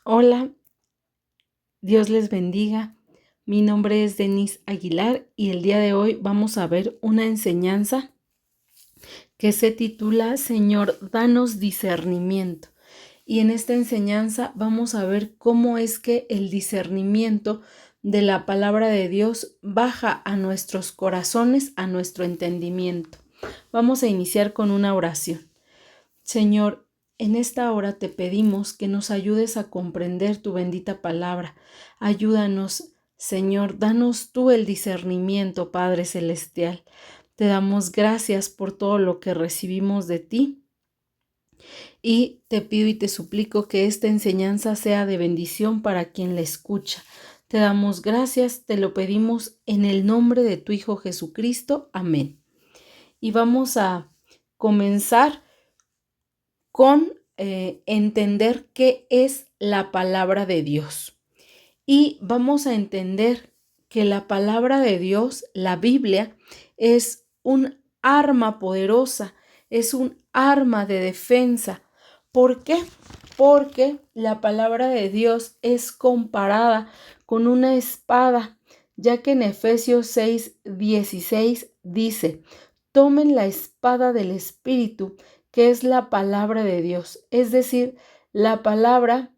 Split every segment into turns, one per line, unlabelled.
Hola, Dios les bendiga. Mi nombre es Denise Aguilar y el día de hoy vamos a ver una enseñanza que se titula Señor, danos discernimiento. Y en esta enseñanza vamos a ver cómo es que el discernimiento de la palabra de Dios baja a nuestros corazones, a nuestro entendimiento. Vamos a iniciar con una oración. Señor, en esta hora te pedimos que nos ayudes a comprender tu bendita palabra. Ayúdanos, Señor, danos tú el discernimiento, Padre Celestial. Te damos gracias por todo lo que recibimos de ti y te pido y te suplico que esta enseñanza sea de bendición para quien la escucha. Te damos gracias, te lo pedimos en el nombre de tu Hijo Jesucristo. Amén. Y vamos a comenzar con entender qué es la palabra de Dios. Y vamos a entender que la palabra de Dios, la Biblia, es un arma poderosa, es un arma de defensa. ¿Por qué? Porque la palabra de Dios es comparada con una espada, ya que en Efesios 6:16 dice: tomen la espada del Espíritu, que es la palabra de Dios. Es decir, la palabra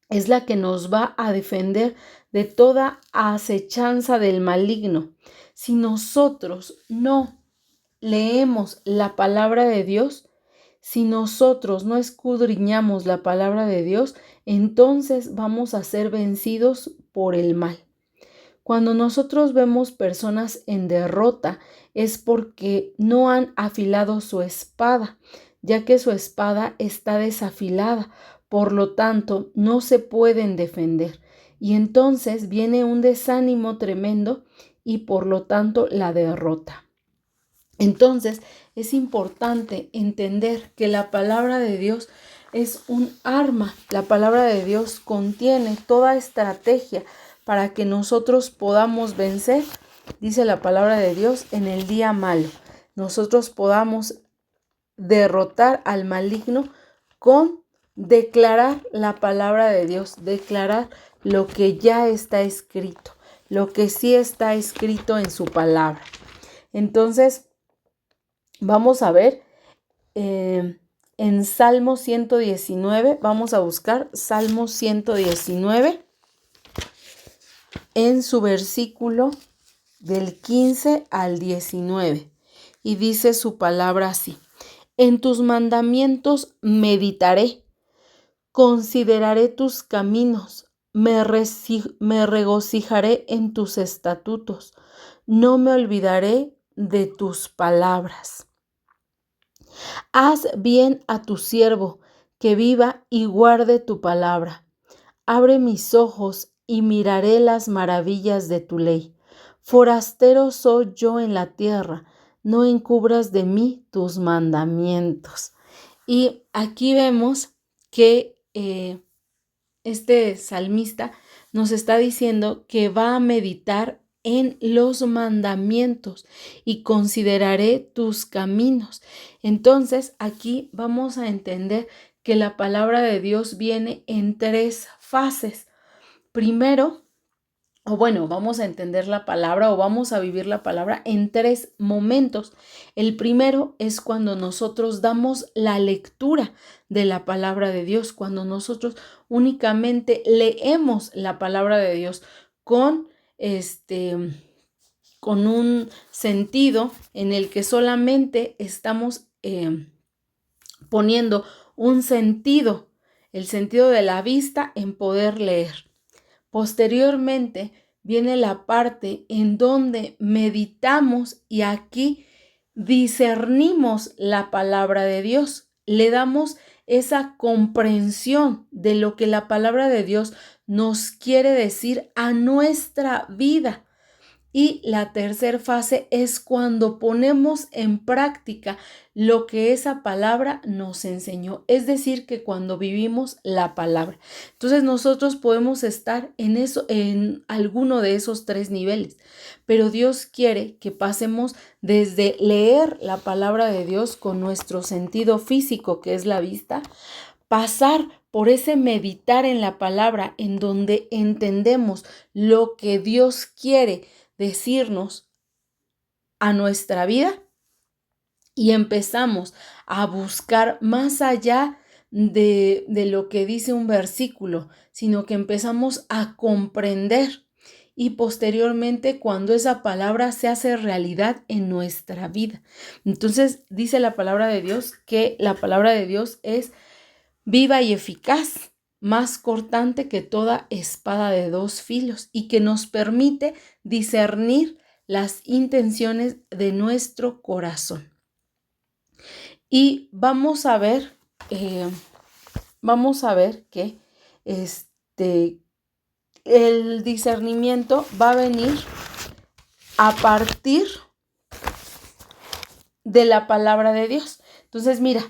es la que nos va a defender de toda acechanza del maligno. Si nosotros no leemos la palabra de Dios, si nosotros no escudriñamos la palabra de Dios, entonces vamos a ser vencidos por el mal. Cuando nosotros vemos personas en derrota es porque no han afilado su espada, ya que su espada está desafilada, por lo tanto no se pueden defender. Y entonces viene un desánimo tremendo y por lo tanto la derrota. Entonces es importante entender que la palabra de Dios es un arma. La palabra de Dios contiene toda estrategia para que nosotros podamos vencer, dice la palabra de Dios, en el día malo. Nosotros podamos derrotar al maligno con declarar la palabra de Dios, declarar lo que ya está escrito, lo que sí está escrito en su palabra. Entonces, vamos a ver en Salmo 119, vamos a buscar Salmo 119 en su versículo del 15 al 19. Y dice su palabra así: en tus mandamientos meditaré, consideraré tus caminos, me regocijaré en tus estatutos, no me olvidaré de tus palabras. Haz bien a tu siervo, que viva y guarde tu palabra. Abre mis ojos y miraré las maravillas de tu ley. Forastero soy yo en la tierra, no encubras de mí tus mandamientos. Y aquí vemos que este salmista nos está diciendo que va a meditar en los mandamientos y consideraré tus caminos. Entonces, aquí vamos a entender que la palabra de Dios viene en 3 fases. Primero, vamos a entender la palabra o vamos a vivir la palabra en 3 momentos. El primero es cuando nosotros damos la lectura de la palabra de Dios, cuando nosotros únicamente leemos la palabra de Dios con con un sentido en el que solamente estamos poniendo un sentido, el sentido de la vista en poder leer. Posteriormente viene la parte en donde meditamos y aquí discernimos la palabra de Dios. Le damos esa comprensión de lo que la palabra de Dios nos quiere decir a nuestra vida. Y la tercera fase es cuando ponemos en práctica lo que esa palabra nos enseñó. Es decir, que cuando vivimos la palabra. Entonces nosotros podemos estar en alguno de esos 3 niveles. Pero Dios quiere que pasemos desde leer la palabra de Dios con nuestro sentido físico, que es la vista, pasar por ese meditar en la palabra, en donde entendemos lo que Dios quiere decirnos a nuestra vida y empezamos a buscar más allá de lo que dice un versículo, sino que empezamos a comprender y posteriormente cuando esa palabra se hace realidad en nuestra vida. Entonces dice la palabra de Dios que la palabra de Dios es viva y eficaz, más cortante que toda espada de dos filos y que nos permite discernir las intenciones de nuestro corazón. Y vamos a ver que el discernimiento va a venir a partir de la palabra de Dios. Entonces, mira,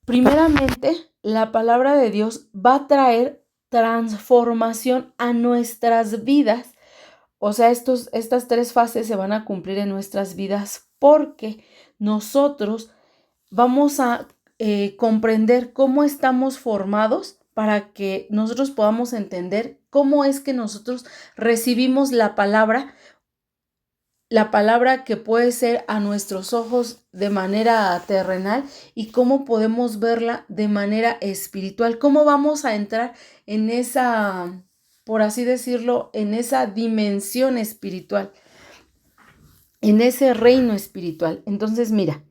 primeramente, la palabra de Dios va a traer transformación a nuestras vidas. O sea, estas tres fases se van a cumplir en nuestras vidas porque nosotros vamos a comprender cómo estamos formados para que nosotros podamos entender cómo es que nosotros recibimos la palabra que puede ser a nuestros ojos de manera terrenal y cómo podemos verla de manera espiritual, cómo vamos a entrar en esa, por así decirlo, en esa dimensión espiritual, en ese reino espiritual. Entonces, mira,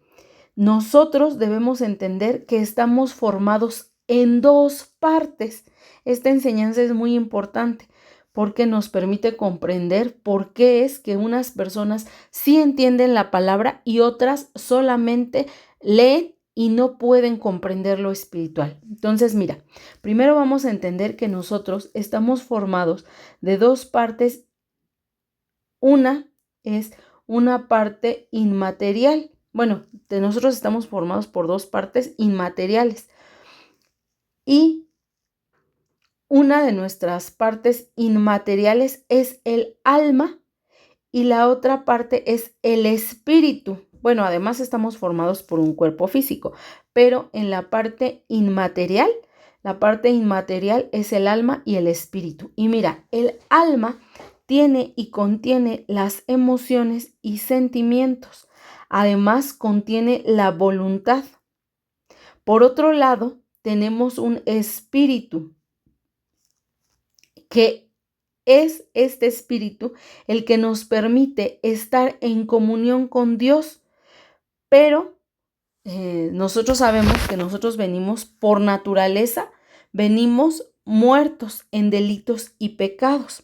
nosotros debemos entender que estamos formados en dos partes. Esta enseñanza es muy importante porque nos permite comprender por qué es que unas personas sí entienden la palabra y otras solamente leen y no pueden comprender lo espiritual. Entonces, mira, primero vamos a entender que nosotros estamos formados de dos partes. Una es una parte inmaterial. Bueno, nosotros estamos formados por dos partes inmateriales. Y una de nuestras partes inmateriales es el alma y la otra parte es el espíritu. Bueno, además estamos formados por un cuerpo físico, pero en la parte inmaterial es el alma y el espíritu. Y mira, el alma tiene y contiene las emociones y sentimientos. Además, contiene la voluntad. Por otro lado, tenemos un espíritu, que es este espíritu el que nos permite estar en comunión con Dios. Pero nosotros sabemos que nosotros venimos por naturaleza, venimos muertos en delitos y pecados,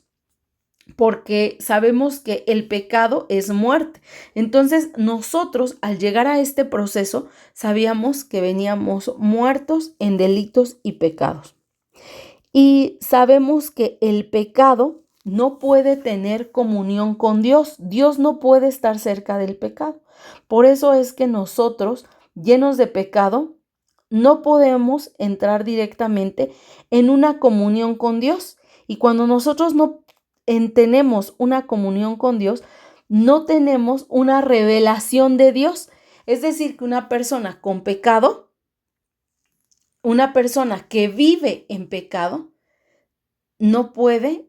porque sabemos que el pecado es muerte. Entonces nosotros al llegar a este proceso sabíamos que veníamos muertos en delitos y pecados. Y sabemos que el pecado no puede tener comunión con Dios. Dios no puede estar cerca del pecado. Por eso es que nosotros, llenos de pecado, no podemos entrar directamente en una comunión con Dios. Y cuando nosotros no tenemos una comunión con Dios, no tenemos una revelación de Dios. Es decir, que una persona con pecado, una persona que vive en pecado, no puede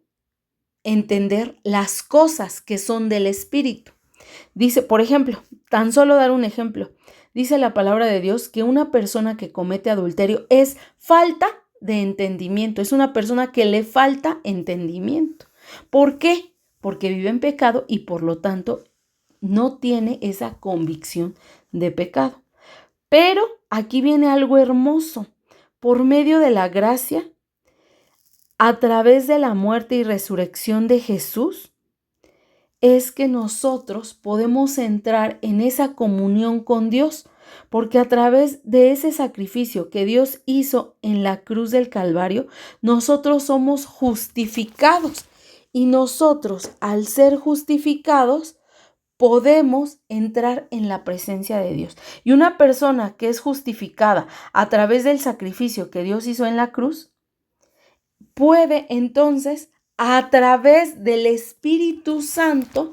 entender las cosas que son del Espíritu. Dice, por ejemplo, tan solo dar un ejemplo, dice la palabra de Dios que una persona que comete adulterio es falta de entendimiento, es una persona que le falta entendimiento. ¿Por qué? Porque vive en pecado y por lo tanto no tiene esa convicción de pecado. Pero aquí viene algo hermoso. Por medio de la gracia, a través de la muerte y resurrección de Jesús, es que nosotros podemos entrar en esa comunión con Dios, porque a través de ese sacrificio que Dios hizo en la cruz del Calvario, nosotros somos justificados y nosotros, al ser justificados, podemos entrar en la presencia de Dios. Y una persona que es justificada a través del sacrificio que Dios hizo en la cruz, puede entonces, a través del Espíritu Santo,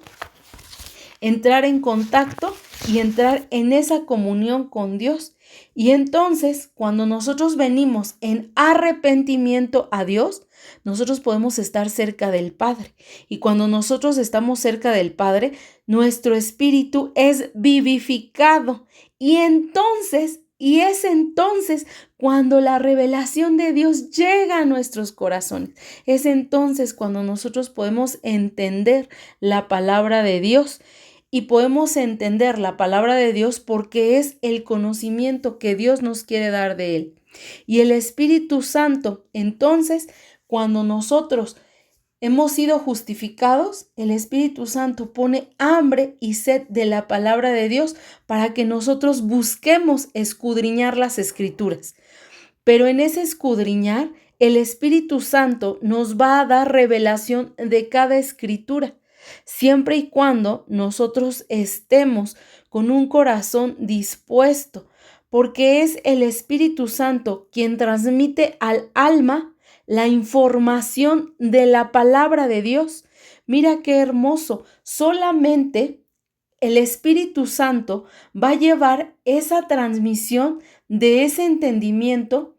entrar en contacto y entrar en esa comunión con Dios. Y entonces, cuando nosotros venimos en arrepentimiento a Dios, nosotros podemos estar cerca del Padre. Y cuando nosotros estamos cerca del Padre, nuestro espíritu es vivificado. Y es entonces cuando la revelación de Dios llega a nuestros corazones. Es entonces cuando nosotros podemos entender la palabra de Dios. Y podemos entender la palabra de Dios porque es el conocimiento que Dios nos quiere dar de Él. Y el Espíritu Santo, entonces, cuando nosotros hemos sido justificados, el Espíritu Santo pone hambre y sed de la palabra de Dios para que nosotros busquemos escudriñar las Escrituras. Pero en ese escudriñar, el Espíritu Santo nos va a dar revelación de cada escritura, siempre y cuando nosotros estemos con un corazón dispuesto, porque es el Espíritu Santo quien transmite al alma la información de la palabra de Dios. Mira qué hermoso, solamente el Espíritu Santo va a llevar esa transmisión de ese entendimiento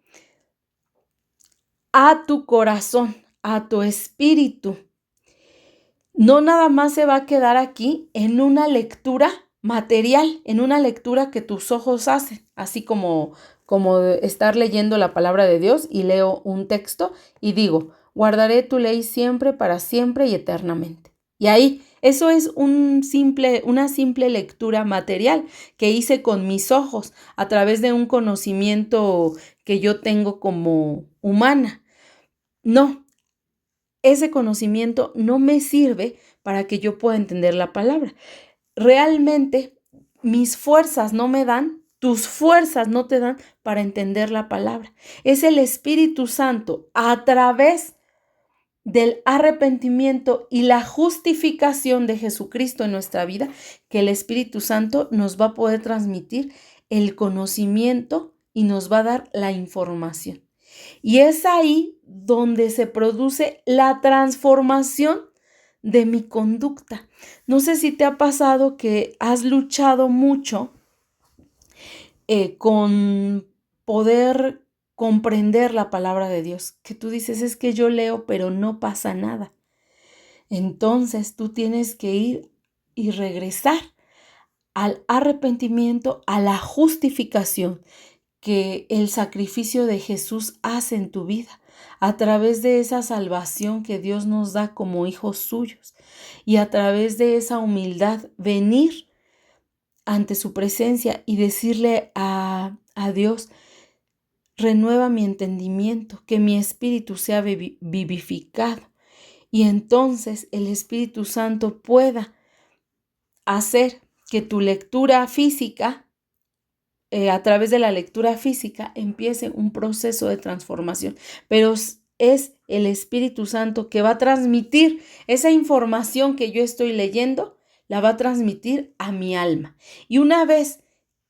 a tu corazón, a tu espíritu. No nada más se va a quedar aquí en una lectura material, en una lectura que tus ojos hacen, así como estar leyendo la palabra de Dios y leo un texto y digo, guardaré tu ley siempre, para siempre y eternamente. Y ahí, eso es una simple lectura material que hice con mis ojos a través de un conocimiento que yo tengo como humana. No, ese conocimiento no me sirve para que yo pueda entender la palabra. Realmente mis fuerzas no me dan, tus fuerzas no te dan para entender la palabra. Es el Espíritu Santo a través del arrepentimiento y la justificación de Jesucristo en nuestra vida que el Espíritu Santo nos va a poder transmitir el conocimiento y nos va a dar la información. Y es ahí donde se produce la transformación de mi conducta. No sé si te ha pasado que has luchado mucho con poder comprender la palabra de Dios, que tú dices, es que yo leo, pero no pasa nada. Entonces tú tienes que ir y regresar al arrepentimiento, a la justificación que el sacrificio de Jesús hace en tu vida, a través de esa salvación que Dios nos da como hijos suyos y a través de esa humildad venir ante su presencia y decirle a Dios, renueva mi entendimiento, que mi espíritu sea vivificado y entonces el Espíritu Santo pueda hacer que tu lectura física a través de la lectura física empiece un proceso de transformación, pero es el Espíritu Santo que va a transmitir esa información que yo estoy leyendo, la va a transmitir a mi alma. Y una vez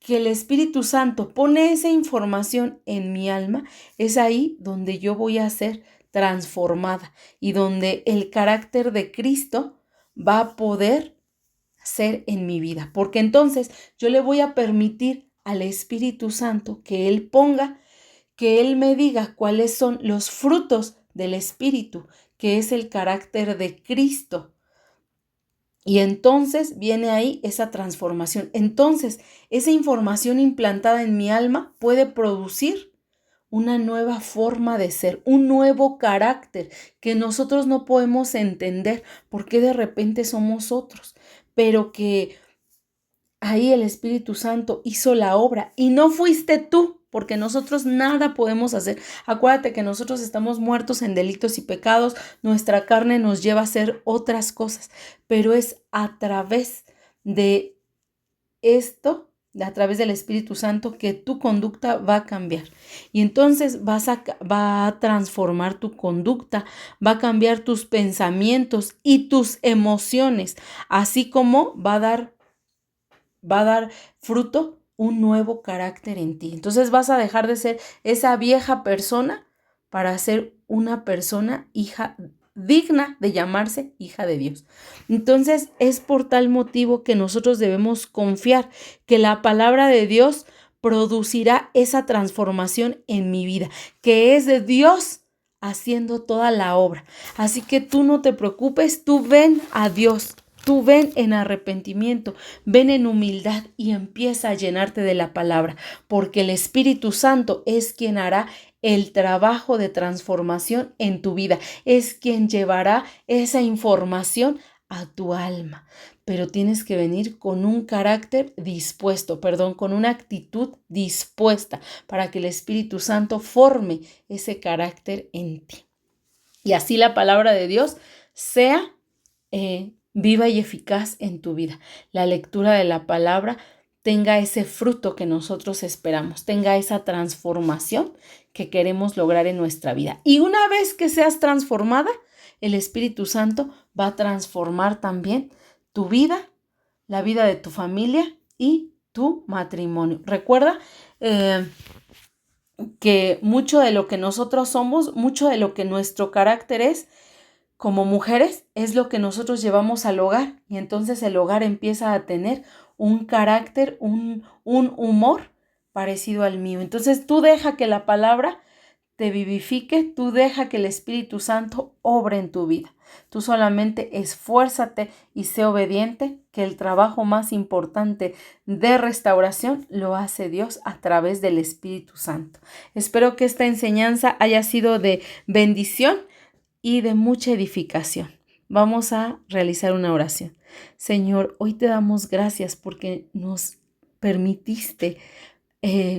que el Espíritu Santo pone esa información en mi alma, es ahí donde yo voy a ser transformada y donde el carácter de Cristo va a poder ser en mi vida, porque entonces yo le voy a permitir al Espíritu Santo que Él ponga, que Él me diga cuáles son los frutos del Espíritu, que es el carácter de Cristo. Y entonces viene ahí esa transformación. Entonces, esa información implantada en mi alma puede producir una nueva forma de ser, un nuevo carácter que nosotros no podemos entender por qué de repente somos otros, pero que ahí el Espíritu Santo hizo la obra y no fuiste tú, porque nosotros nada podemos hacer. Acuérdate que nosotros estamos muertos en delitos y pecados, nuestra carne nos lleva a hacer otras cosas, pero es a través de esto, a través del Espíritu Santo, que tu conducta va a cambiar. Y entonces va a transformar tu conducta, va a cambiar tus pensamientos y tus emociones, así como va a dar fruto un nuevo carácter en ti. Entonces vas a dejar de ser esa vieja persona para ser una persona hija digna de llamarse hija de Dios. Entonces es por tal motivo que nosotros debemos confiar que la palabra de Dios producirá esa transformación en mi vida, que es de Dios haciendo toda la obra. Así que tú no te preocupes, tú ven a Dios. Tú ven en arrepentimiento, ven en humildad y empieza a llenarte de la palabra, porque el Espíritu Santo es quien hará el trabajo de transformación en tu vida, es quien llevará esa información a tu alma. Pero tienes que venir con un carácter dispuesto, con una actitud dispuesta para que el Espíritu Santo forme ese carácter en ti. Y así la palabra de Dios sea viva y eficaz en tu vida. La lectura de la palabra tenga ese fruto que nosotros esperamos, tenga esa transformación que queremos lograr en nuestra vida. Y una vez que seas transformada, el Espíritu Santo va a transformar también tu vida, la vida de tu familia y tu matrimonio. Recuerda que mucho de lo que nosotros somos, mucho de lo que nuestro carácter es, como mujeres, es lo que nosotros llevamos al hogar, y entonces el hogar empieza a tener un carácter, un humor parecido al mío. Entonces tú deja que la palabra te vivifique, tú deja que el Espíritu Santo obre en tu vida. Tú solamente esfuérzate y sé obediente, que el trabajo más importante de restauración lo hace Dios a través del Espíritu Santo. Espero que esta enseñanza haya sido de bendición y de mucha edificación. Vamos a realizar una oración. Señor, hoy te damos gracias porque nos permitiste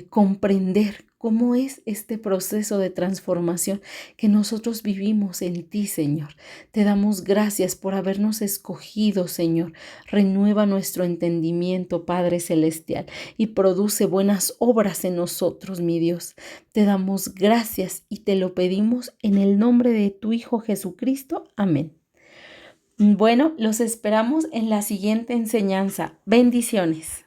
comprender cómo es este proceso de transformación que nosotros vivimos en ti, Señor. Te damos gracias por habernos escogido, Señor. Renueva nuestro entendimiento, Padre Celestial, y produce buenas obras en nosotros, mi Dios. Te damos gracias y te lo pedimos en el nombre de tu Hijo Jesucristo. Amén. Bueno, los esperamos en la siguiente enseñanza. Bendiciones.